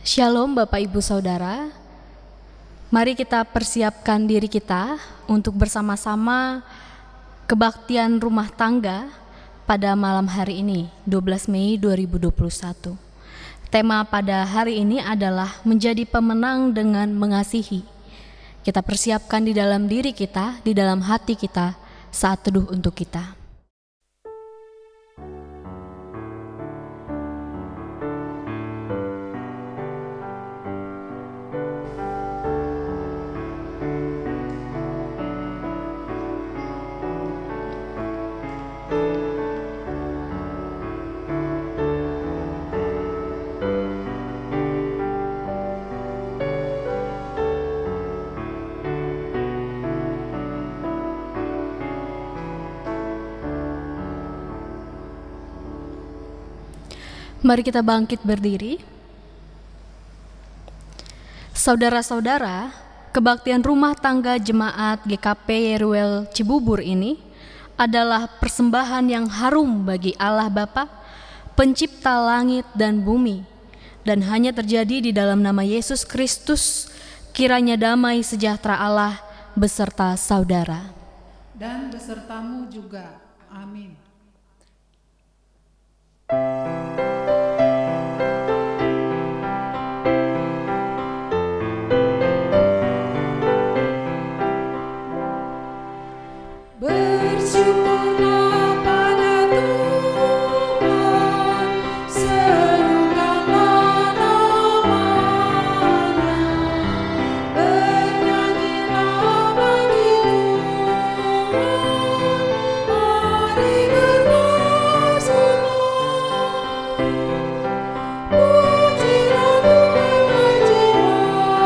Shalom Bapak Ibu Saudara, mari kita persiapkan diri kita untuk bersama-sama kebaktian rumah tangga pada malam hari ini, 12 Mei 2021. Tema pada hari ini adalah menjadi pemenang dengan mengasihi. Kita persiapkan di dalam diri kita, di dalam hati kita saat teduh untuk kita. Mari kita bangkit berdiri. Saudara-saudara, kebaktian rumah tangga jemaat GKP Yeruel Cibubur ini adalah persembahan yang harum bagi Allah Bapa, pencipta langit dan bumi, dan hanya terjadi di dalam nama Yesus Kristus. Kiranya damai sejahtera Allah beserta saudara dan besertamu juga. Amin. Bersyukurlah pada Tuhan, serukanlah namanya, bernyanyilah bagi Tuhan, mari bersorak. Pujilah Tuhan hai jiwaku, pujilah namanya.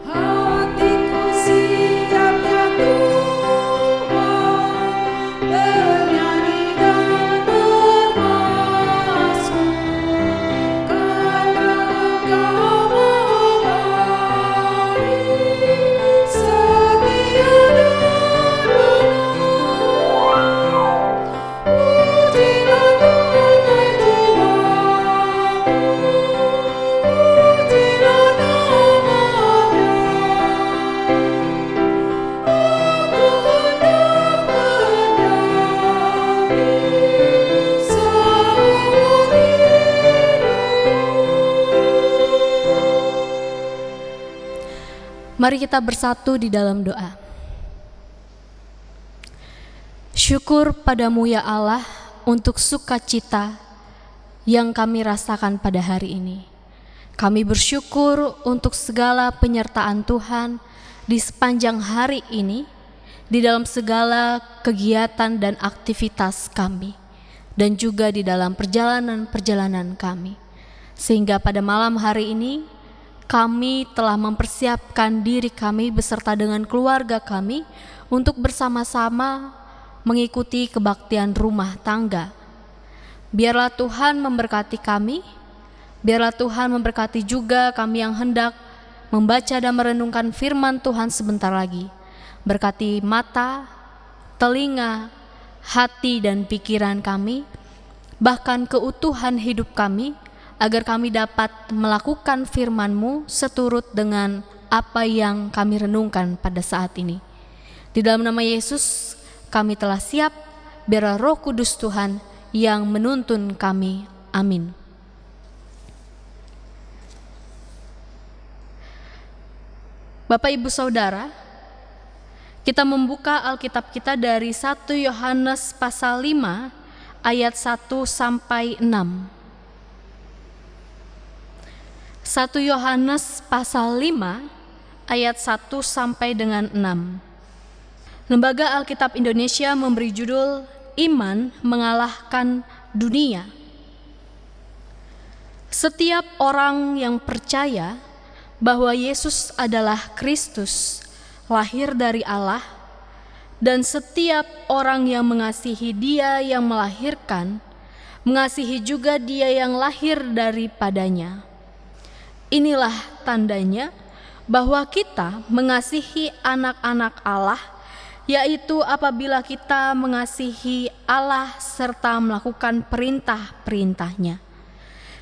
Hatiku siap ya Tuhan, bernyanyi dan bermasmur, karena Engkau Maha baik, setia dan benar. Pujilah Tuhan hai jiwaku, pujilah namanya. Aku hendak bernyanyi seumur hidup. Mari kita bersatu di dalam doa. Syukur padamu ya Allah untuk sukacita yang kami rasakan pada hari ini. Kami bersyukur untuk segala penyertaan Tuhan di sepanjang hari ini, di dalam segala kegiatan dan aktivitas kami, dan juga di dalam perjalanan-perjalanan kami. Sehingga pada malam hari ini, kami telah mempersiapkan diri kami beserta dengan keluarga kami untuk bersama-sama mengikuti kebaktian rumah tangga. Biarlah Tuhan memberkati kami, biarlah Tuhan memberkati juga kami yang hendak membaca dan merenungkan firman Tuhan sebentar lagi. Berkati mata, telinga, hati dan pikiran kami, bahkan keutuhan hidup kami, agar kami dapat melakukan firman-Mu seturut dengan apa yang kami renungkan pada saat ini. Di dalam nama Yesus kami telah siap, biarlah Roh Kudus Tuhan yang menuntun kami. Amin. Bapak Ibu Saudara, kita membuka Alkitab kita dari 1 Yohanes pasal 5 ayat 1 sampai 6. 1 Yohanes pasal 5 ayat 1 sampai dengan 6. Lembaga Alkitab Indonesia memberi judul Iman Mengalahkan Dunia. Setiap orang yang percaya bahwa Yesus adalah Kristus, lahir dari Allah, Dan setiap orang yang mengasihi Dia yang melahirkan, mengasihi juga Dia yang lahir daripadanya. Inilah tandanya bahwa kita mengasihi anak-anak Allah, yaitu apabila kita mengasihi Allah serta melakukan perintah-perintahnya.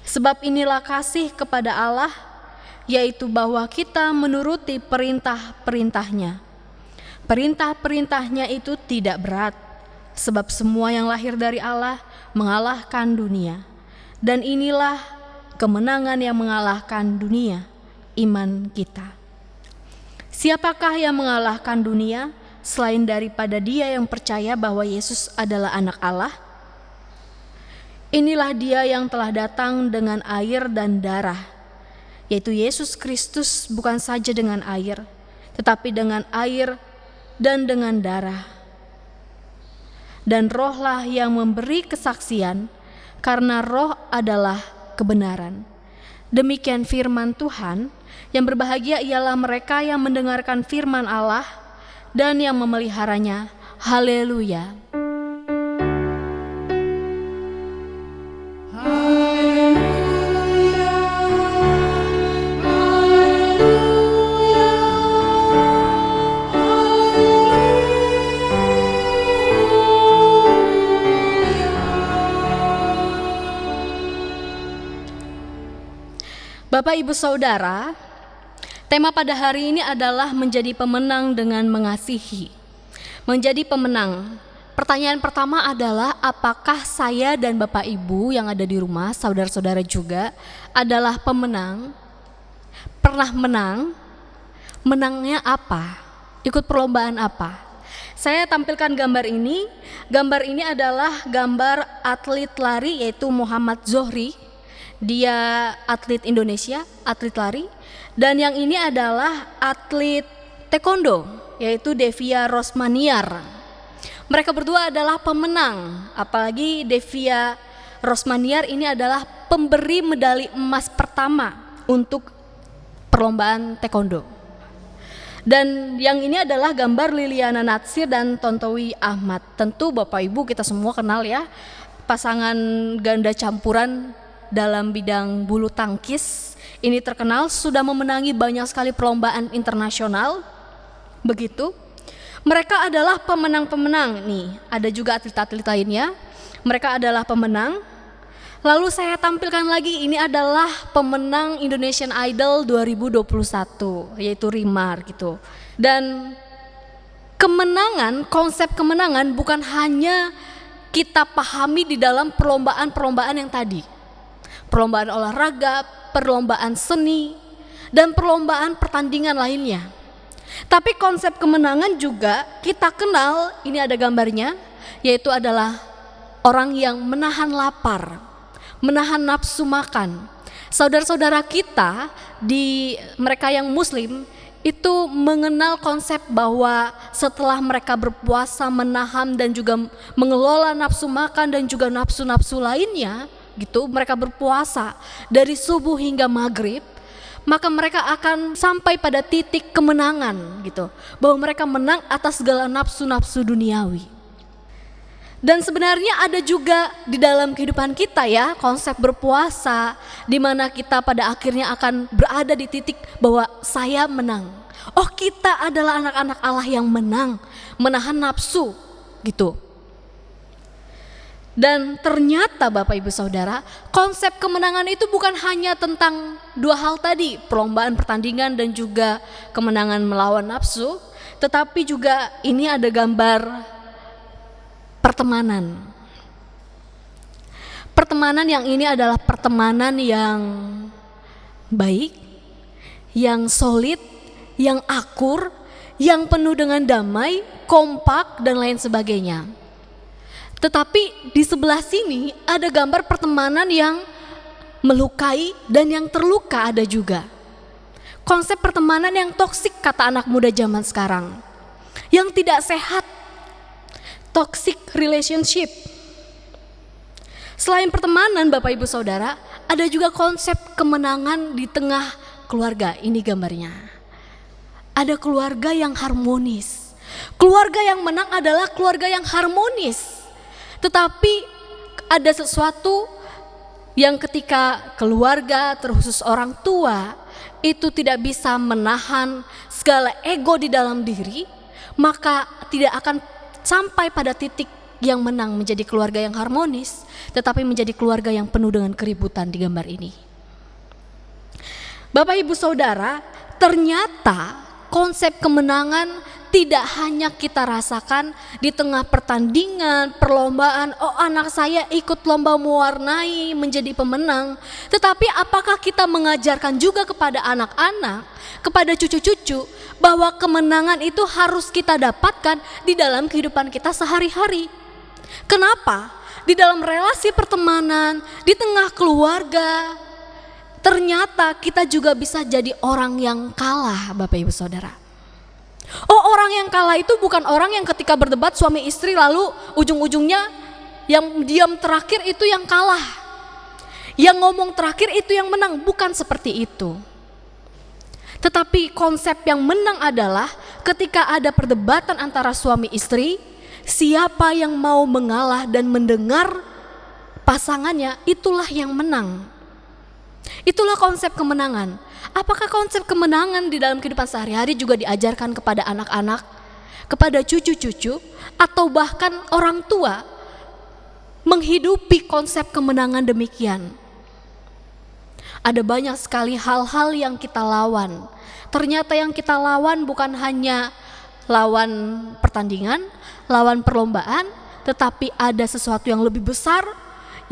Sebab inilah kasih kepada Allah, yaitu bahwa kita menuruti perintah-perintahnya. Perintah-perintahnya itu tidak berat, sebab semua yang lahir dari Allah mengalahkan dunia. Dan inilah kemenangan yang mengalahkan dunia, iman kita. Siapakah yang mengalahkan dunia selain daripada dia yang percaya bahwa Yesus adalah anak Allah? Inilah Dia yang telah datang dengan air dan darah, yaitu Yesus Kristus, bukan saja dengan air, tetapi dengan air dan dengan darah. Dan Rohlah yang memberi kesaksian, karena Roh adalah kebenaran. Demikian firman Tuhan. Yang berbahagia ialah mereka yang mendengarkan firman Allah dan yang memeliharanya. Haleluya. Bapak, Ibu, Saudara, tema pada hari ini adalah menjadi pemenang dengan mengasihi. Menjadi pemenang. Pertanyaan pertama adalah, apakah saya dan Bapak Ibu yang ada di rumah, saudara-saudara juga, adalah pemenang? Pernah menang? Menangnya apa? Ikut perlombaan apa? Saya tampilkan gambar ini. Gambar ini adalah gambar atlet lari, yaitu Muhammad Zohri. Dia atlet Indonesia, atlet lari. Dan yang ini adalah atlet taekwondo, yaitu Devia Rosmaniar. Mereka berdua adalah pemenang, apalagi Devia Rosmaniar ini adalah pemberi medali emas pertama untuk perlombaan taekwondo. Dan yang ini adalah gambar Liliana Natsir dan Tontowi Ahmad. Tentu Bapak Ibu kita semua kenal ya, pasangan ganda campuran dalam bidang bulu tangkis. Ini terkenal, sudah memenangi banyak sekali perlombaan internasional. Begitu. Mereka adalah pemenang-pemenang. Nih, ada juga atlet-atlet lainnya. Mereka adalah pemenang. Lalu saya tampilkan lagi, ini adalah pemenang Indonesian Idol 2021, yaitu Rimar gitu. Dan kemenangan, konsep kemenangan bukan hanya kita pahami di dalam perlombaan-perlombaan yang tadi. Perlombaan olahraga, perlombaan seni, dan perlombaan pertandingan lainnya. Tapi konsep kemenangan juga kita kenal, ini ada gambarnya, yaitu adalah orang yang menahan lapar, menahan nafsu makan. Saudara-saudara kita, mereka yang muslim, itu mengenal konsep bahwa setelah mereka berpuasa menahan dan juga mengelola nafsu makan dan juga nafsu-nafsu lainnya, gitu, mereka berpuasa dari subuh hingga maghrib, maka mereka akan sampai pada titik kemenangan gitu, bahwa mereka menang atas segala nafsu-nafsu duniawi. Dan sebenarnya ada juga di dalam kehidupan kita ya, konsep berpuasa di mana kita pada akhirnya akan berada di titik bahwa saya menang. Oh, kita adalah anak-anak Allah yang menang, menahan nafsu gitu. Dan ternyata Bapak Ibu Saudara, konsep kemenangan itu bukan hanya tentang dua hal tadi, perlombaan pertandingan dan juga kemenangan melawan nafsu, tetapi juga ini ada gambar pertemanan. Pertemanan yang ini adalah pertemanan yang baik, yang solid, yang akur, yang penuh dengan damai, kompak dan lain sebagainya. Tetapi di sebelah sini ada gambar pertemanan yang melukai dan yang terluka ada juga. Konsep pertemanan yang toksik kata anak muda zaman sekarang, yang tidak sehat, toxic relationship. Selain pertemanan Bapak Ibu Saudara, ada juga konsep kemenangan di tengah keluarga. Ini gambarnya. Ada keluarga yang harmonis, Keluarga yang menang adalah keluarga yang harmonis. Tetapi ada sesuatu yang ketika keluarga, terkhusus orang tua, itu tidak bisa menahan segala ego di dalam diri, maka tidak akan sampai pada titik yang menang menjadi keluarga yang harmonis, tetapi menjadi keluarga yang penuh dengan keributan di gambar ini. Bapak Ibu Saudara, ternyata konsep kemenangan tidak hanya kita rasakan di tengah pertandingan, perlombaan, oh anak saya ikut lomba mewarnai menjadi pemenang. Tetapi apakah kita mengajarkan juga kepada anak-anak, kepada cucu-cucu, bahwa kemenangan itu harus kita dapatkan di dalam kehidupan kita sehari-hari? Kenapa? Di dalam relasi pertemanan, di tengah keluarga, ternyata kita juga bisa jadi orang yang kalah, Bapak Ibu Saudara. Oh, orang yang kalah itu bukan orang yang ketika berdebat suami istri lalu ujung-ujungnya yang diam terakhir itu yang kalah, yang ngomong terakhir itu yang menang. Bukan seperti itu. Tetapi konsep yang menang adalah ketika ada perdebatan antara suami istri, siapa yang mau mengalah dan mendengar pasangannya, itulah yang menang. Itulah konsep kemenangan. Apakah konsep kemenangan di dalam kehidupan sehari-hari juga diajarkan kepada anak-anak, kepada cucu-cucu, atau bahkan orang tua menghidupi konsep kemenangan demikian? Ada banyak sekali hal-hal yang kita lawan. Ternyata yang kita lawan bukan hanya lawan pertandingan, lawan perlombaan, tetapi ada sesuatu yang lebih besar,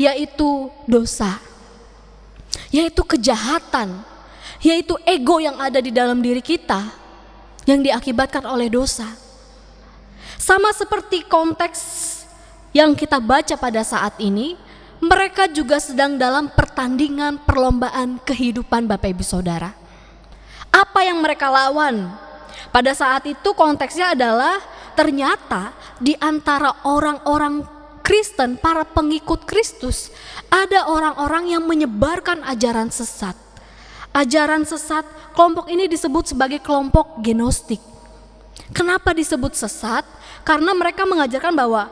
yaitu dosa, yaitu kejahatan, yaitu ego yang ada di dalam diri kita yang diakibatkan oleh dosa. Sama seperti konteks yang kita baca pada saat ini, mereka juga sedang dalam pertandingan perlombaan kehidupan Bapak Ibu Saudara. Apa yang mereka lawan? Pada saat itu konteksnya adalah ternyata di antara orang-orang Kristen, para pengikut Kristus, ada orang-orang yang menyebarkan ajaran sesat. Ajaran sesat, kelompok ini disebut sebagai kelompok gnostik. Kenapa disebut sesat? Karena mereka mengajarkan bahwa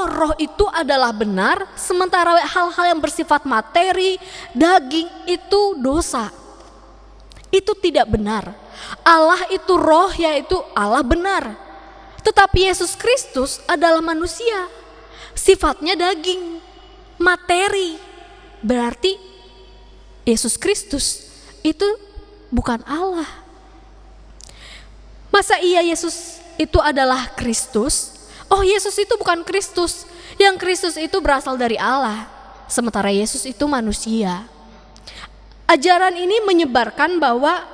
roh itu adalah benar, sementara hal-hal yang bersifat materi, daging itu dosa. Itu tidak benar. Allah itu roh, yaitu Allah benar. Tetapi Yesus Kristus adalah manusia, sifatnya daging, materi. Berarti Yesus Kristus itu bukan Allah. Masa iya Yesus itu adalah Kristus? Oh, Yesus itu bukan Kristus. Yang Kristus itu berasal dari Allah, sementara Yesus itu manusia. Ajaran ini menyebarkan bahwa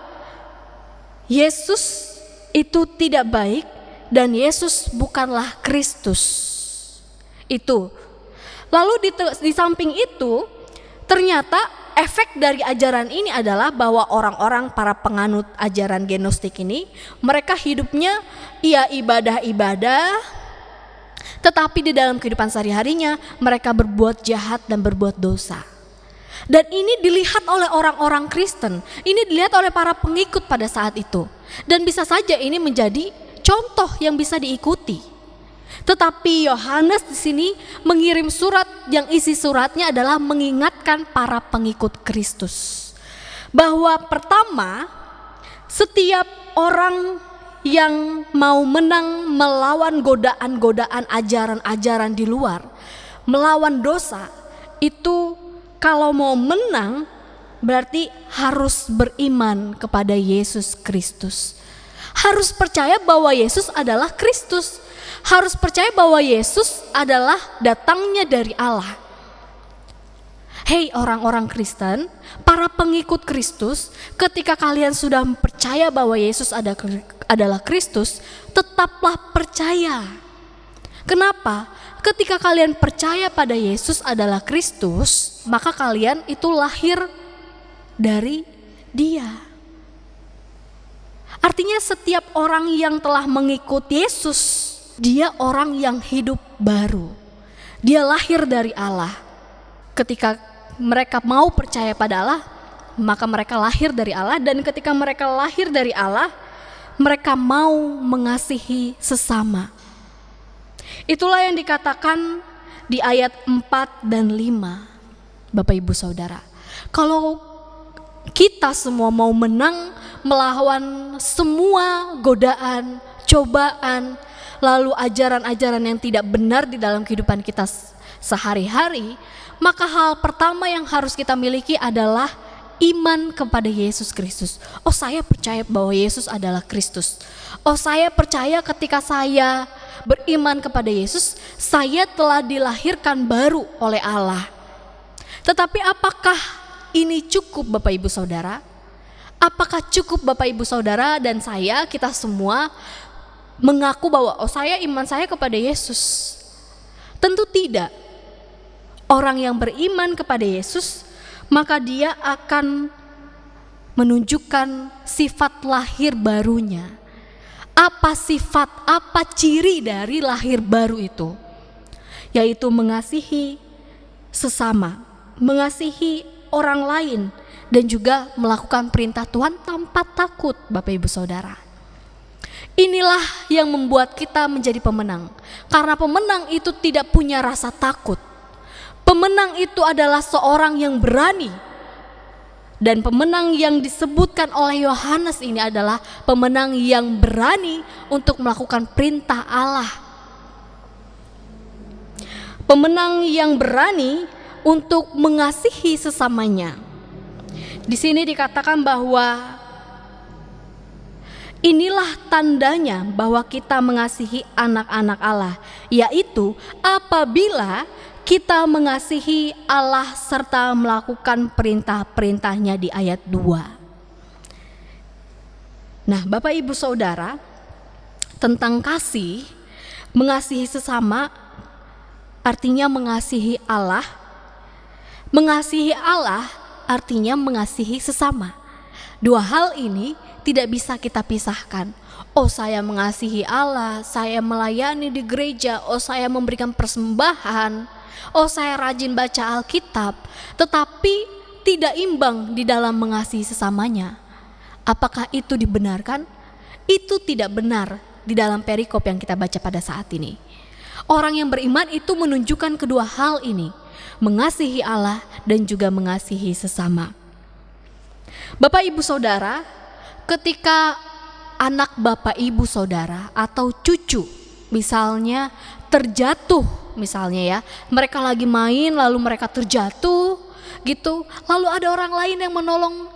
Yesus itu tidak baik dan Yesus bukanlah Kristus. Itu. Lalu di samping itu, ternyata efek dari ajaran ini adalah bahwa orang-orang para penganut ajaran gnostik ini, mereka hidupnya ibadah-ibadah, tetapi di dalam kehidupan sehari-harinya mereka berbuat jahat dan berbuat dosa. Dan ini dilihat oleh orang-orang Kristen, ini dilihat oleh para pengikut pada saat itu. Dan bisa saja ini menjadi contoh yang bisa diikuti. Tetapi Yohanes di sini mengirim surat yang isi suratnya adalah mengingatkan para pengikut Kristus bahwa pertama, setiap orang yang mau menang melawan godaan-godaan ajaran-ajaran di luar, melawan dosa, itu kalau mau menang berarti harus beriman kepada Yesus Kristus. Harus percaya bahwa Yesus adalah Kristus. Harus percaya bahwa Yesus adalah datangnya dari Allah. Hei orang-orang Kristen, para pengikut Kristus, ketika kalian sudah percaya bahwa Yesus adalah Kristus, tetaplah percaya. Kenapa? Ketika kalian percaya pada Yesus adalah Kristus, maka kalian itu lahir dari Dia. Artinya setiap orang yang telah mengikut Yesus, dia orang yang hidup baru. Dia lahir dari Allah. Ketika mereka mau percaya pada Allah, maka mereka lahir dari Allah. Dan ketika mereka lahir dari Allah, mereka mau mengasihi sesama. Itulah yang dikatakan di ayat 4 dan 5, Bapak Ibu Saudara. Kalau kita semua mau menang melawan semua godaan, cobaan, lalu ajaran-ajaran yang tidak benar di dalam kehidupan kita sehari-hari, maka hal pertama yang harus kita miliki adalah iman kepada Yesus Kristus. Oh, saya percaya bahwa Yesus adalah Kristus. Oh, saya percaya ketika saya beriman kepada Yesus, saya telah dilahirkan baru oleh Allah. Tetapi apakah ini cukup, Bapak Ibu Saudara? Apakah cukup Bapak Ibu Saudara dan saya, kita semua mengaku bahwa iman saya kepada Yesus? Tentu tidak. Orang yang beriman kepada Yesus, maka dia akan menunjukkan sifat lahir barunya. Apa sifat, apa ciri dari lahir baru itu? Yaitu mengasihi sesama, mengasihi orang lain, dan juga melakukan perintah Tuhan tanpa takut, Bapak Ibu Saudara. Inilah yang membuat kita menjadi pemenang. Karena pemenang itu tidak punya rasa takut. Pemenang itu adalah seorang yang berani. Dan pemenang yang disebutkan oleh Yohanes ini adalah pemenang yang berani untuk melakukan perintah Allah. Pemenang yang berani untuk mengasihi sesamanya. Di sini dikatakan bahwa inilah tandanya bahwa kita mengasihi anak-anak Allah, yaitu apabila kita mengasihi Allah serta melakukan perintah-perintahnya di ayat 2. Nah, Bapak Ibu Saudara, tentang kasih, mengasihi sesama artinya mengasihi Allah. Mengasihi Allah artinya mengasihi sesama. Dua hal ini tidak bisa kita pisahkan. Oh, saya mengasihi Allah, saya melayani di gereja, oh saya memberikan persembahan, oh saya rajin baca Alkitab, tetapi tidak imbang di dalam mengasihi sesamanya. Apakah itu dibenarkan? Itu tidak benar di dalam perikop yang kita baca pada saat ini. Orang yang beriman itu menunjukkan kedua hal ini, mengasihi Allah dan juga mengasihi sesama. Bapak Ibu Saudara, ketika anak Bapak Ibu Saudara atau cucu misalnya terjatuh, misalnya ya, mereka lagi main lalu mereka terjatuh gitu, lalu ada orang lain yang menolong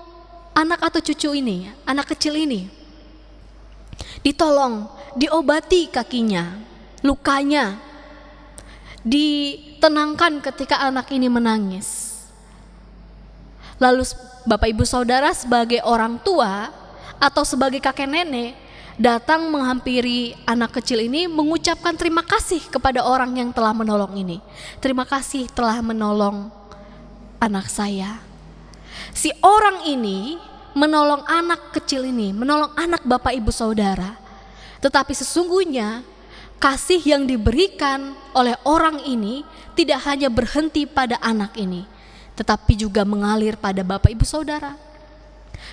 anak atau cucu ini, anak kecil ini, ditolong, diobati kakinya, lukanya, ditenangkan ketika anak ini menangis. Lalu Bapak Ibu Saudara sebagai orang tua atau sebagai kakek nenek datang menghampiri anak kecil ini, mengucapkan terima kasih kepada orang yang telah menolong ini. Terima kasih telah menolong anak saya. Si orang ini menolong anak kecil ini, menolong anak Bapak Ibu Saudara. Tetapi sesungguhnya kasih yang diberikan oleh orang ini tidak hanya berhenti pada anak ini, tetapi juga mengalir pada Bapak Ibu Saudara.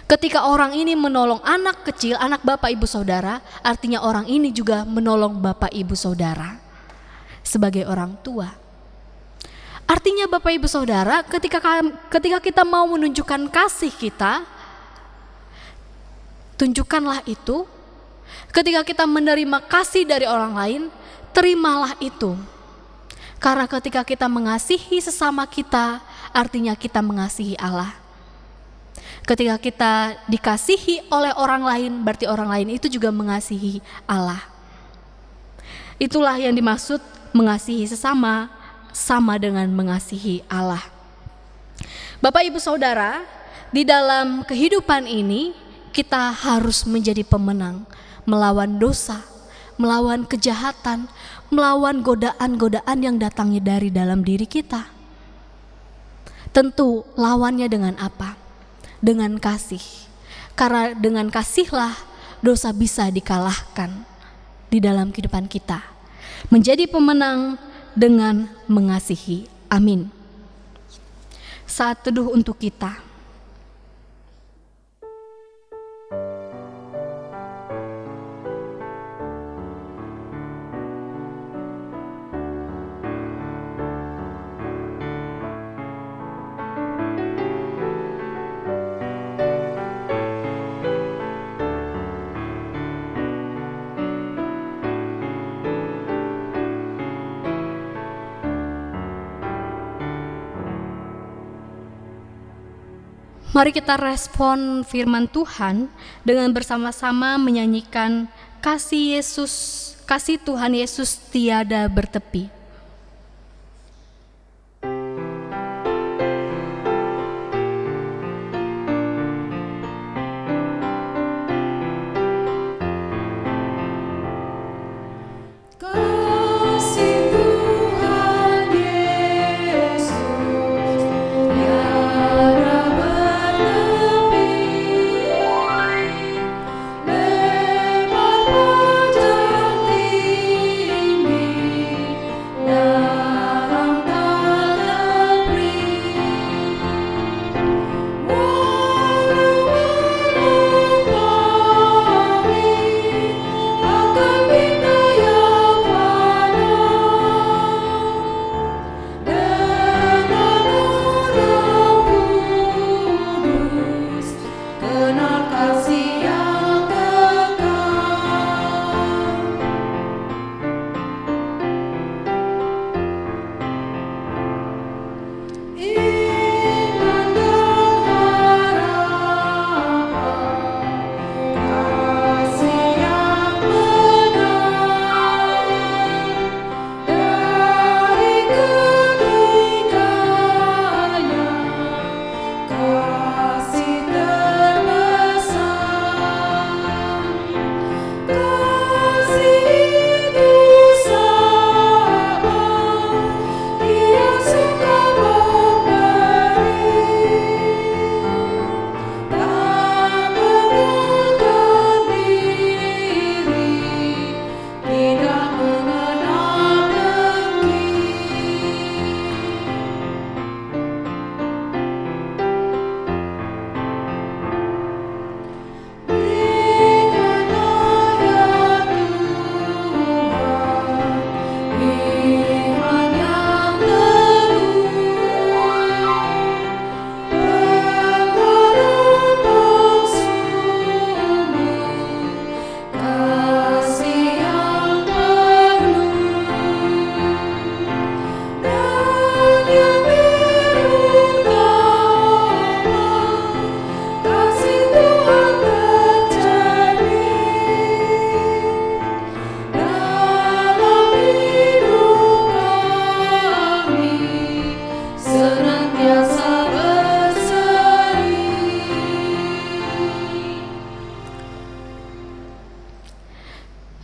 Ketika orang ini menolong anak kecil, anak Bapak Ibu Saudara, artinya orang ini juga menolong Bapak Ibu Saudara sebagai orang tua. Artinya Bapak Ibu Saudara, ketika kita mau menunjukkan kasih kita, tunjukkanlah itu. Ketika kita menerima kasih dari orang lain, terimalah itu. Karena ketika kita mengasihi sesama kita, artinya kita mengasihi Allah. Ketika kita dikasihi oleh orang lain, berarti orang lain itu juga mengasihi Allah. Itulah yang dimaksud mengasihi sesama, sama dengan mengasihi Allah. Bapak Ibu Saudara, di dalam kehidupan ini kita harus menjadi pemenang, melawan dosa, melawan kejahatan, melawan godaan-godaan yang datangnya dari dalam diri kita. Tentu lawannya dengan apa? Dengan kasih. Karena dengan kasihlah dosa bisa dikalahkan di dalam kehidupan kita. Menjadi pemenang dengan mengasihi. Amin. Saat teduh untuk kita. Mari kita respon firman Tuhan dengan bersama-sama menyanyikan kasih Yesus, kasih Tuhan Yesus tiada bertepi. Kasih Tuhan Yesus tiada bertepi, lebar panjang tinggi, dalam tak terperi. Walau melampaui akan kita yang fana, dengan Roh Kudus kenal kasih yang kekal. Iman dan harapan, kasih yang benar, dari ketiganya, kasih terbesar. Kasih itu sama, Dia suka memberi, tak menyerahkan diri, tidak mengenal dengki. Berikanlah ya Tuhan iman yang teguh, pengharapan sungguh, kasih yang penuh, dan yang terutama, kasih Tuhan tercermin dalam hidup kami, senantiasa berseri.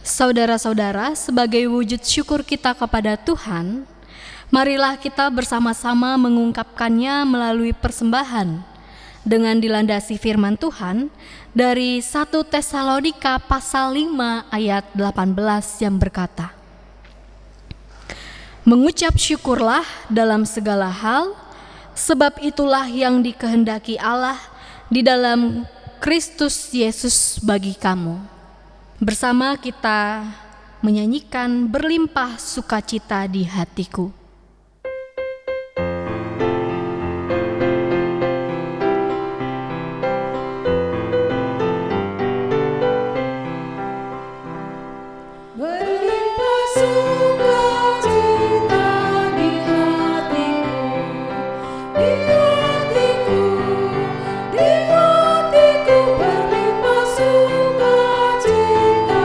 Saudara-saudara, sebagai wujud syukur kita kepada Tuhan, marilah kita bersama-sama mengungkapkannya melalui persembahan dengan dilandasi firman Tuhan dari 1 Tesalonika pasal 5 ayat 18 yang berkata, mengucap syukurlah dalam segala hal, sebab itulah yang dikehendaki Allah di dalam Kristus Yesus bagi kamu. Bersama kita menyanyikan berlimpah sukacita di hatiku. Berlimpah sukacita di hatiku, di hatiku, di hatiku. Berlimpah sukacita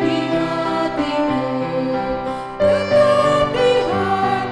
di hatiku, tetap di hatiku.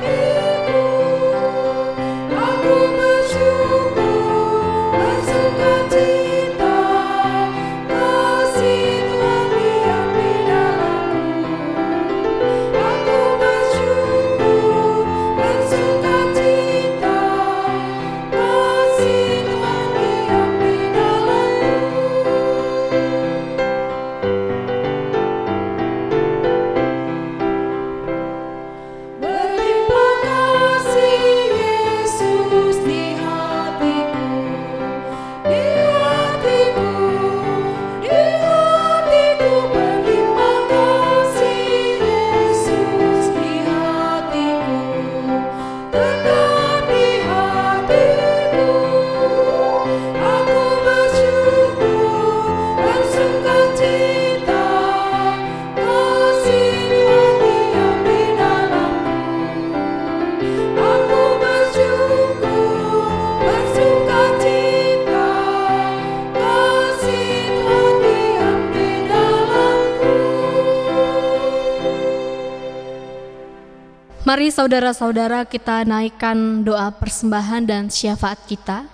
Mari saudara-saudara kita naikkan doa persembahan dan syafaat kita,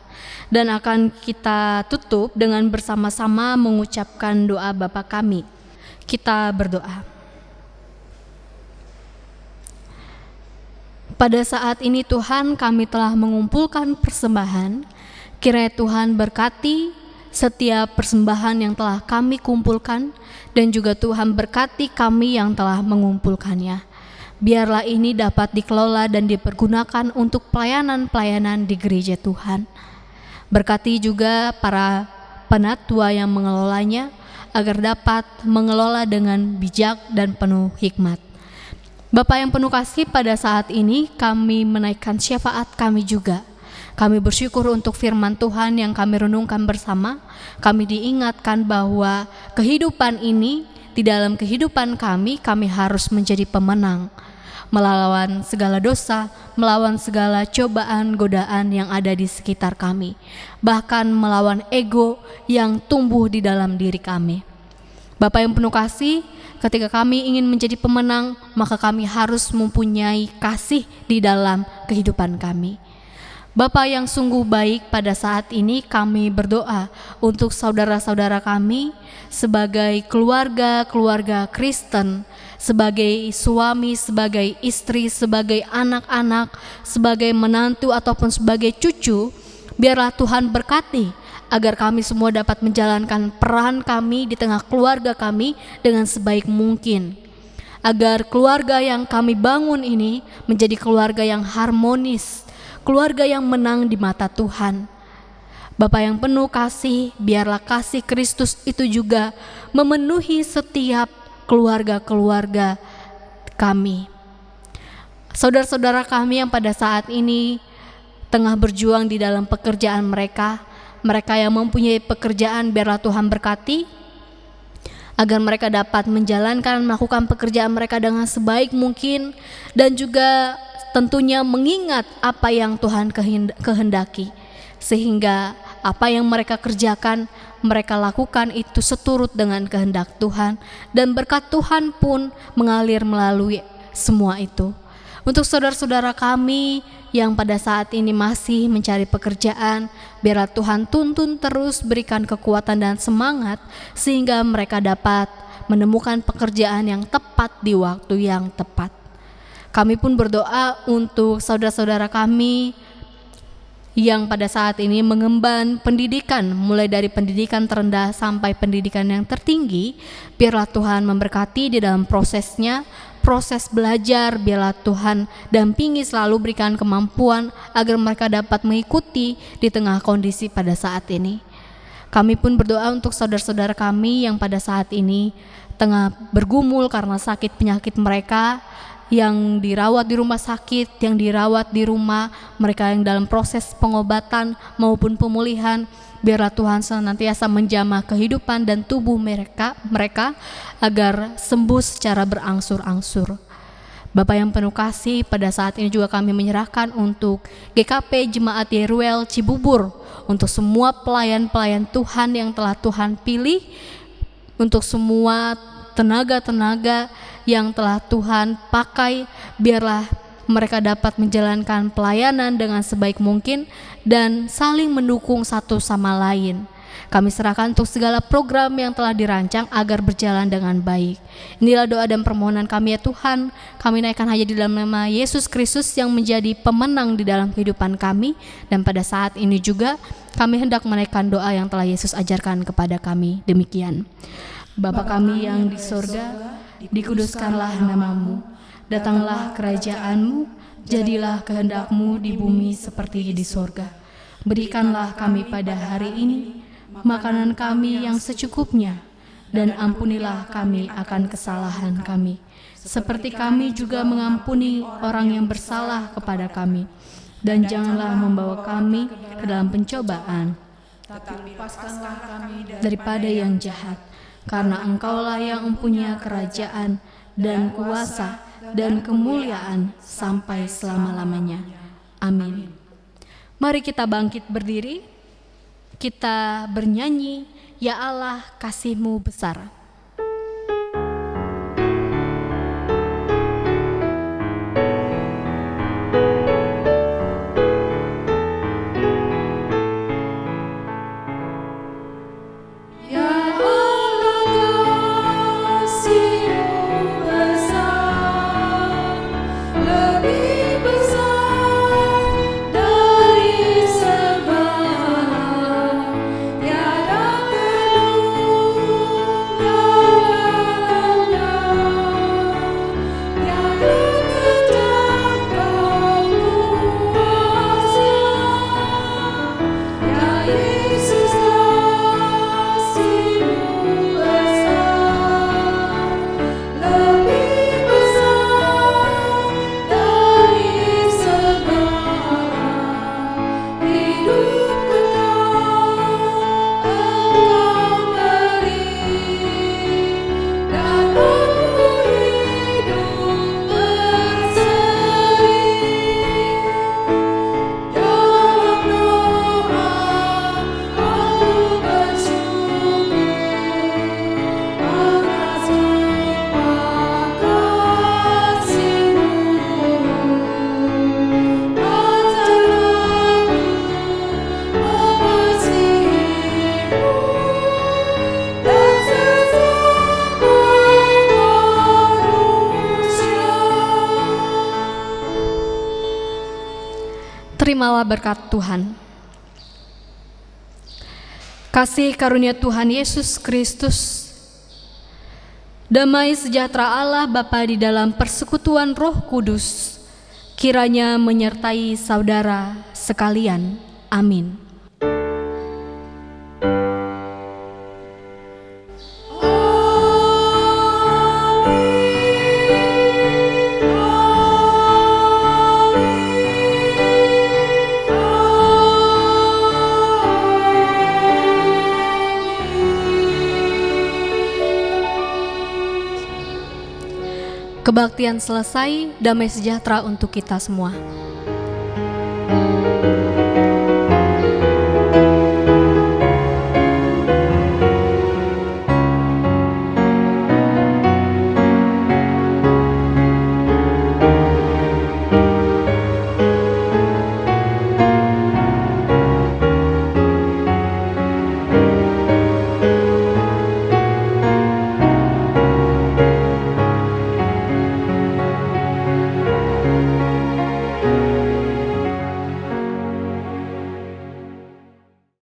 dan akan kita tutup dengan bersama-sama mengucapkan doa Bapa kami. Kita berdoa. Pada saat ini Tuhan, kami telah mengumpulkan persembahan. Kiranya Tuhan berkati setiap persembahan yang telah kami kumpulkan, dan juga Tuhan berkati kami yang telah mengumpulkannya. Biarlah ini dapat dikelola dan dipergunakan untuk pelayanan-pelayanan di gereja Tuhan. Berkati juga para penatua yang mengelolanya, agar dapat mengelola dengan bijak dan penuh hikmat. Bapa yang penuh kasih, pada saat ini kami menaikkan syafaat kami juga. Kami bersyukur untuk firman Tuhan yang kami renungkan bersama. Kami diingatkan bahwa kehidupan ini, di dalam kehidupan kami harus menjadi pemenang, melawan segala dosa, melawan segala cobaan, godaan yang ada di sekitar kami, bahkan melawan ego yang tumbuh di dalam diri kami. Bapa yang penuh kasih, ketika kami ingin menjadi pemenang, maka kami harus mempunyai kasih di dalam kehidupan kami. Bapa yang sungguh baik, pada saat ini kami berdoa untuk saudara-saudara kami sebagai keluarga Kristen, sebagai suami, sebagai istri, sebagai anak-anak, sebagai menantu ataupun sebagai cucu. Biarlah Tuhan berkati agar kami semua dapat menjalankan peran kami di tengah keluarga kami dengan sebaik mungkin, agar keluarga yang kami bangun ini menjadi keluarga yang harmonis, keluarga yang menang di mata Tuhan. Bapa yang penuh kasih, biarlah kasih Kristus itu juga memenuhi setiap keluarga-keluarga kami. Saudara-saudara kami yang pada saat ini tengah berjuang di dalam pekerjaan mereka yang mempunyai pekerjaan, biarlah Tuhan berkati agar mereka dapat melakukan pekerjaan mereka dengan sebaik mungkin, dan juga tentunya mengingat apa yang Tuhan kehendaki, sehingga apa yang mereka kerjakan, mereka lakukan itu seturut dengan kehendak Tuhan, dan berkat Tuhan pun mengalir melalui semua itu. Untuk saudara-saudara kami yang pada saat ini masih mencari pekerjaan, biarlah Tuhan tuntun terus, berikan kekuatan dan semangat sehingga mereka dapat menemukan pekerjaan yang tepat di waktu yang tepat. Kami pun berdoa untuk saudara-saudara kami yang pada saat ini mengemban pendidikan, mulai dari pendidikan terendah sampai pendidikan yang tertinggi. Biarlah Tuhan memberkati di dalam prosesnya, proses belajar. Biarlah Tuhan dampingi, selalu berikan kemampuan agar mereka dapat mengikuti di tengah kondisi pada saat ini. Kami pun berdoa untuk saudara-saudara kami yang pada saat ini tengah bergumul karena sakit penyakit mereka, yang dirawat di rumah sakit, yang dirawat di rumah, mereka yang dalam proses pengobatan maupun pemulihan. Biarlah Tuhan senantiasa menjamah kehidupan dan tubuh mereka agar sembuh secara berangsur-angsur. Bapa yang penuh kasih, pada saat ini juga kami menyerahkan untuk GKP Jemaat Yeruel Cibubur, untuk semua pelayan-pelayan Tuhan yang telah Tuhan pilih, untuk semua tenaga-tenaga yang telah Tuhan pakai, biarlah mereka dapat menjalankan pelayanan dengan sebaik mungkin dan saling mendukung satu sama lain. Kami serahkan untuk segala program yang telah dirancang agar berjalan dengan baik. Inilah doa dan permohonan kami ya Tuhan. Kami naikkan hanya di dalam nama Yesus Kristus yang menjadi pemenang di dalam kehidupan kami. Dan pada saat ini juga kami hendak menaikkan doa yang telah Yesus ajarkan kepada kami. Demikian. Bapa kami yang di sorga, dikuduskanlah namamu, datanglah kerajaan-Mu, jadilah kehendak-Mu di bumi seperti di sorga. Berikanlah kami pada hari ini makanan kami yang secukupnya, dan ampunilah kami akan kesalahan kami, seperti kami juga mengampuni orang yang bersalah kepada kami. Dan janganlah membawa kami ke dalam pencobaan, tapi lepaskanlah kami daripada yang jahat. Karena Engkaulah yang mempunyai kerajaan dan kuasa dan kemuliaan sampai selama-lamanya. Amin. Mari kita bangkit berdiri, kita bernyanyi, Ya Allah kasih-Mu besar. Terimalah berkat Tuhan. Kasih karunia Tuhan Yesus Kristus, damai sejahtera Allah Bapa di dalam persekutuan Roh Kudus, kiranya menyertai saudara sekalian. Amin. Kebaktian selesai, damai sejahtera untuk kita semua.